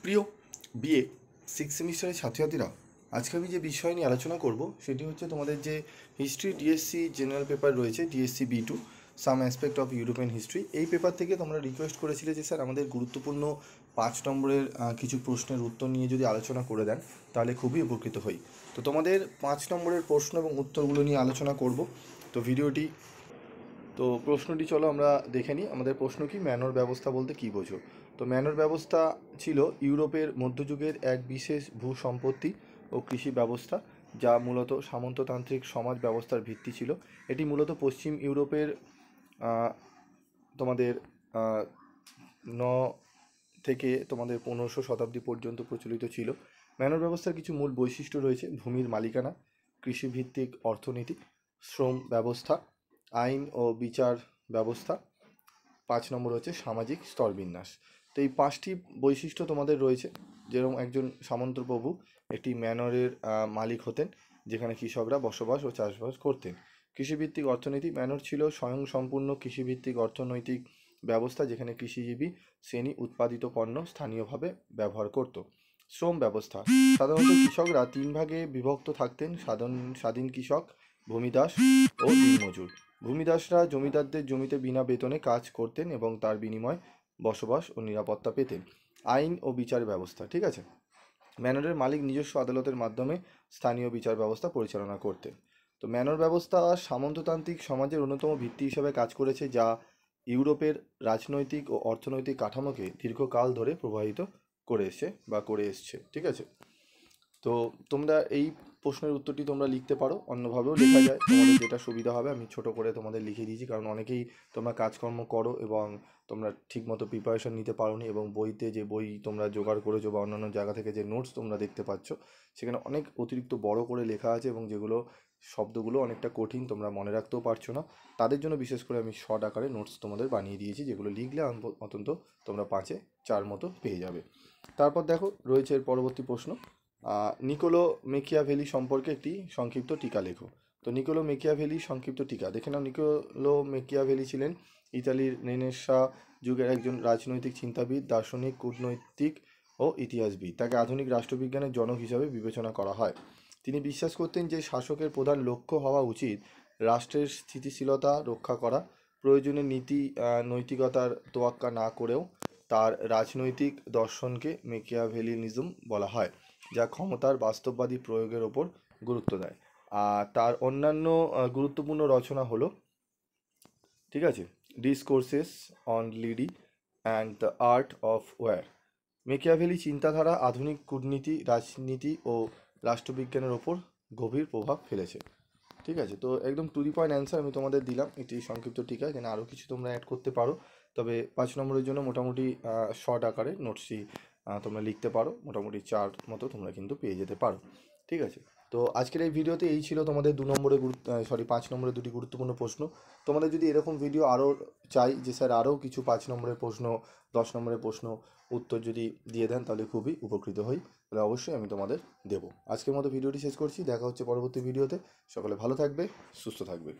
প্রিয় BA six সেমিস্টারের ছাত্রছাত্রীরা, আজকে আমি যে বিষয় নিয়ে আলোচনা করব সেটি হচ্ছে তোমাদের যে হিস্ট্রি ডিএসসি জেনারেল পেপার রয়েছে, DSC B2 some aspect of European history. এই পেপার থেকে তোমরা রিকোয়েস্ট করেছিলে যে স্যার আমাদের গুরুত্বপূর্ণ 5 নম্বরের কিছু প্রশ্নের উত্তর নিয়ে যদি আলোচনা করে দেন তাহলে খুবই উপকৃত হই। তো তোমাদের 5 নম্বরের প্রশ্ন এবং উত্তরগুলো নিয়ে আলোচনা করব। তো প্রশ্নটি চলো আমরা দেখে নিই। আমাদের প্রশ্ন কি, ম্যানর ব্যবস্থা বলতে কী বোঝো? তো ম্যানর ব্যবস্থা ছিল ইউরোপের মধ্যযুগের এক বিশেষ ভূসম্পত্তি ও কৃষি ব্যবস্থা, যা মূলত সামন্ততান্ত্রিক সমাজ ব্যবস্থার ভিত্তি ছিল। এটি মূলত পশ্চিম ইউরোপের তোমাদের ন থেকে তোমাদের 1500 শতাব্দী পর্যন্ত প্রচলিত ছিল। ম্যানর ব্যবস্থার কিছু মূল বৈশিষ্ট্য রয়েছে: ভূমির মালিকানা, কৃষিভিত্তিক অর্থনীতি, শ্রম ব্যবস্থা, আইন ও বিচার ব্যবস্থা। 5 নম্বর হচ্ছে সামাজিক স্তরবিন্যাস। তো এই 5টি বৈশিষ্ট্য তোমাদের রয়েছে। যেরকম একজন সামন্তপ্রভু একটি ম্যানরের মালিক হতেন, যেখানে কৃষকরা বসবাস ও চাষবাস করতেন। কৃষিভিত্তিক অর্থনীতি, ম্যানর ছিল স্বয়ংসম্পূর্ণ কৃষিভিত্তিক অর্থনৈতিক ব্যবস্থা, যেখানে কৃষিজীবী শ্রেণী উৎপাদিত পণ্য স্থানীয়ভাবে ব্যবহার করত। শ্রম ব্যবস্থা, সাধারণত কৃষকরা 3 ভাগে বিভক্ত থাকতেন: স্বাধীন কৃষক, ভূমিদাস ও দিনমজুর। ভূমিদাসরা জমিদারদের জমিতে বিনা বেতনে কাজ করতেন এবং তার বিনিময়ে বসবাস ও নিরাপত্তা পেতেন। আইন ও বিচার ব্যবস্থা, ঠিক আছে, ম্যানরের মালিক নিজস্ব আদালতের মাধ্যমে স্থানীয় বিচার ব্যবস্থা পরিচালনা করতেন। তো ম্যানর ব্যবস্থা সামন্ততান্ত্রিক সমাজের অন্যতম ভিত্তি হিসেবে কাজ করেছে, যা ইউরোপের রাজনৈতিক ও অর্থনৈতিক কাঠামোকে দীর্ঘকাল ধরে প্রভাবিত করে এসছে, ঠিক আছে। তো তোমরা এই প্রশ্নের উত্তরটি তোমরা লিখতে পারো, অন্যভাবেও লেখা যায়, তোমাদের যেটা সুবিধা হবে। আমি ছোট করে তোমাদের লিখে দিয়েছি, কারণ অনেকেই তোমরা কাজকর্ম করো এবং তোমরা ঠিকমতো প্রিপারেশন নিতে পারোনি, এবং বইতে যে বই তোমরা জোগাড় করেছো বা অন্যান্য জায়গা থেকে যে নোটস তোমরা দেখতে পাচ্ছ, সেখানে অনেক অতিরিক্ত বড় করে লেখা আছে এবং যেগুলো শব্দগুলো অনেকটা কঠিন, তোমরা মনে রাখতেও পারছো না। তাদের জন্য বিশেষ করে আমি শর্ট আকারে নোটস তোমাদের বানিয়ে দিয়েছি, যেগুলো লিখলে অন্তত তোমরা 5-এ 4 মতো পেয়ে যাবে। তারপর দেখো রয়েছে এর পরবর্তী প্রশ্ন, নিকোলো মেকিয়াভেলি সম্পর্কে একটি সংক্ষিপ্ত টিকা লেখো। তো নিকোলো মেকিয়াভেলি সংক্ষিপ্ত টিকা দেখে নাও। নিকোলো মেকিয়াভেলি ছিলেন ইতালির রেনেসাঁ যুগের একজন রাজনৈতিক চিন্তাবিদ, দার্শনিক, কূটনৈতিক ও ইতিহাসবিদ। তাকে আধুনিক রাষ্ট্রবিজ্ঞানের জনক হিসাবে বিবেচনা করা হয়। তিনি বিশ্বাস করতেন যে শাসকের প্রধান লক্ষ্য হওয়া উচিত রাষ্ট্রের স্থিতিশীলতা রক্ষা করা, প্রয়োজনে নৈতিকতার তোয়াক্কা না করেও। তার রাজনৈতিক দর্শনকে মেকিয়াভেলিনিজম বলা হয়, যা ক্ষমতার বাস্তববাদী প্রয়োগের ওপর গুরুত্ব দেয়। আর তার অন্যান্য গুরুত্বপূর্ণ রচনা হলো, ঠিক আছে, discourses on Livy and the art of war. Machiavelli চিন্তাধারা আধুনিক কূটনীতি, রাজনীতি ও রাষ্ট্রবিজ্ঞানের ওপর গভীর প্রভাব ফেলেছে, ঠিক আছে। তো একদম টু দি পয়েন্ট অ্যান্সার আমি তোমাদের দিলাম একটি সংক্ষিপ্ত টিকা। এখানে আরও কিছু তোমরা অ্যাড করতে পারো, তবে 5 নম্বরের জন্য মোটামুটি শর্ট আকারে নোটসটি তোমরা লিখতে পারো। মোটামুটি 4 মতো তোমরা কিন্তু পেয়ে যেতে পারো, ঠিক আছে। তো আজকের এই ভিডিওতে এই ছিল তোমাদের 5 নম্বরের দুটি গুরুত্বপূর্ণ প্রশ্ন। তোমাদের যদি এরকম ভিডিও আরও চাই, যে স্যার আরও কিছু 5 নম্বরের প্রশ্ন, 10 নম্বরের প্রশ্ন উত্তর যদি দিয়ে দেন তাহলে খুবই উপকৃত হই, তাহলে অবশ্যই আমি তোমাদের দেবো। আজকের মতো ভিডিওটি শেষ করছি, দেখা হচ্ছে পরবর্তী ভিডিওতে। সকলে ভালো থাকবে, সুস্থ থাকবে।